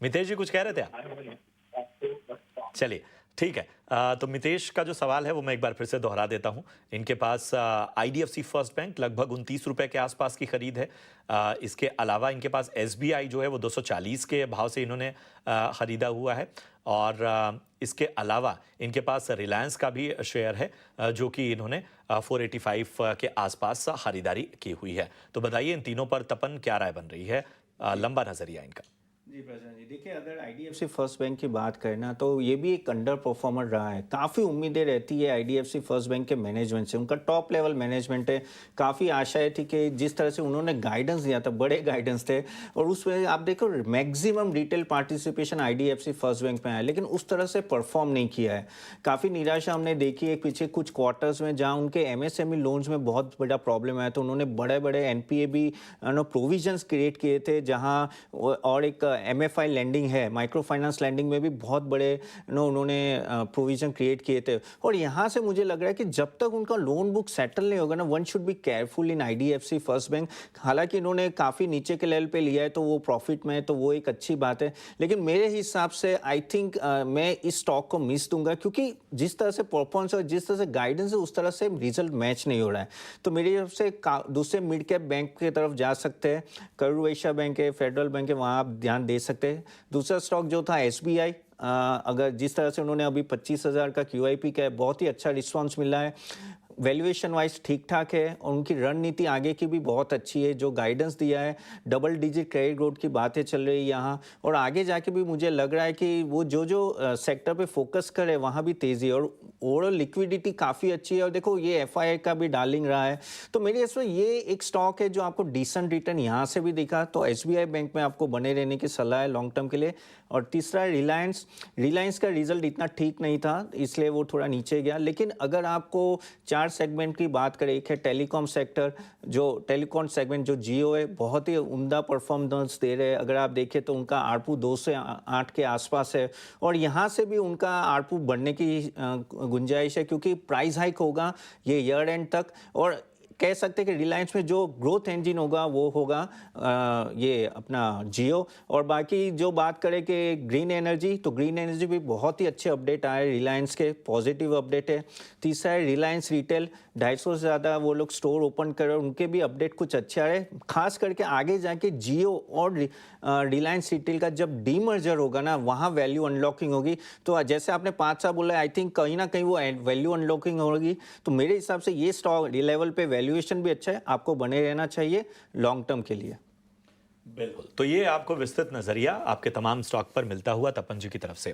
मितेश जी कुछ कह रहे थे आप? चलिए, ठीक है। तो मितेश का जो सवाल है वो मैं एक बार फिर से दोहरा देता हूँ। इनके पास आईडीएफसी फर्स्ट बैंक लगभग 29 रुपए के आसपास की खरीद है। इसके अलावा इनके पास एसबीआई जो है वो 240 के भाव से इन्होंने खरीदा हुआ है। और इसके अलावा इनके पास रिलायंस का भी शेयर है, जो कि इन्होंने 485 के आसपास खरीदारी की हुई है। तो बताइए इन तीनों पर तपन क्या राय बन रही है? लंबा नजरिया इनका। जी प्रशांत जी, देखिए अगर आईडीएफसी फर्स्ट बैंक की बात करें ना, तो ये भी एक अंडर परफॉर्मर रहा है। काफ़ी उम्मीदें रहती है आईडीएफसी फर्स्ट बैंक के मैनेजमेंट से, उनका टॉप लेवल मैनेजमेंट है। काफ़ी आशाएं थी कि जिस तरह से उन्होंने गाइडेंस दिया था, बड़े गाइडेंस थे, और उसमें आप देखो maximum retail participation IDFC first bank में आया, लेकिन उस तरह से परफॉर्म नहीं किया है। काफ़ी निराशा हमने देखी है पीछे कुछ क्वार्टर्स में, जहाँ उनके एमएसएमई लोन्स में बहुत बड़ा प्रॉब्लम आया, तो उन्होंने बड़े बड़े एनपीए भी प्रोविजंस क्रिएट किए थे, जहाँ और एक एमएफआई लैंडिंग है, माइक्रो फाइनेंस लैंडिंग में भी बहुत बड़े उन्होंने प्रोविजन क्रिएट किए थे। और यहाँ से मुझे लग रहा है कि जब तक उनका लोन बुक सेटल नहीं होगा ना, one should be careful in IDFC first bank. हालांकि इन्होंने काफ़ी नीचे के लेवल पे लिया है, तो वो प्रॉफिट में है, तो वो एक अच्छी बात है। लेकिन मेरे हिसाब से आई थिंक मैं इस स्टॉक को मिस दूंगा, क्योंकि जिस तरह से परफॉर्मेंस और जिस तरह से गाइडेंस है, उस तरह से रिजल्ट मैच नहीं हो रहा है। तो मेरे हिसाब से दूसरे मिड कैप बैंक की तरफ जा सकते हैं। करूर वैश्य बैंक है, फेडरल बैंक है, वहाँ आप ध्यान दे सकते हैं। दूसरा स्टॉक जो था एसबीआई, अगर जिस तरह से उन्होंने अभी 25,000 का क्यूआईपी का बहुत ही अच्छा रिस्पांस मिला है। वैल्यूएशन वाइज ठीक ठाक है, और उनकी रणनीति आगे की भी बहुत अच्छी है। जो गाइडेंस दिया है, डबल डिजिट क्रेडिट ग्रोथ की बातें चल रही है यहाँ, और आगे जाके भी मुझे लग रहा है कि वो जो जो सेक्टर पे फोकस करे वहाँ भी तेज़ी है, और ओवरऑल लिक्विडिटी काफ़ी अच्छी है। और देखो ये एफआईआई का भी डार्लिंग रहा है, तो मेरे इसमें ये एक स्टॉक है जो आपको डिसेंट रिटर्न यहाँ से भी दिखा। तो एसबीआई बैंक में आपको बने रहने की सलाह है लॉन्ग टर्म के लिए। और तीसरा रिलायंस, रिलायंस का रिजल्ट इतना ठीक नहीं था, इसलिए वो थोड़ा नीचे गया। लेकिन अगर आपको चार सेगमेंट की बात करें, एक है टेलीकॉम सेक्टर, जो टेलीकॉम सेगमेंट जो जियो है, बहुत ही उम्दा परफॉर्मेंस दे रहे हैं। अगर आप देखें तो उनका आरपू 2 से 8 के आसपास है, और यहाँ से भी उनका आरपू बढ़ने की गुंजाइश है, क्योंकि प्राइस हाइक होगा ये ईयर एंड तक। और कह सकते हैं कि रिलायंस में जो ग्रोथ इंजन होगा वो होगा ये अपना जियो। और बाकी जो बात करें कि ग्रीन एनर्जी, तो ग्रीन एनर्जी भी बहुत ही अच्छे अपडेट आए रिलायंस के, पॉजिटिव अपडेट है। तीसरा है रिलायंस रिटेल, 250 से ज़्यादा वो लोग स्टोर ओपन कर रहे हैं, उनके भी अपडेट कुछ अच्छे आ रहे हैं। खास करके आगे जाके जियो और रिलायंस रिटेल का जब डीमर्जर होगा ना, वहाँ वैल्यू अनलॉकिंग होगी। तो जैसे आपने 5 साल बोला, आई थिंक कहीं ना कहीं वो वैल्यू अनलॉकिंग होगी। तो मेरे हिसाब से ये स्टॉक लेवल पे वैल्यूएशन भी अच्छा है, आपको बने रहना चाहिए लॉन्ग टर्म के लिए। बिल्कुल। तो ये आपको विस्तृत नजरिया आपके तमाम स्टॉक पर मिलता हुआ तपन जी की तरफ से।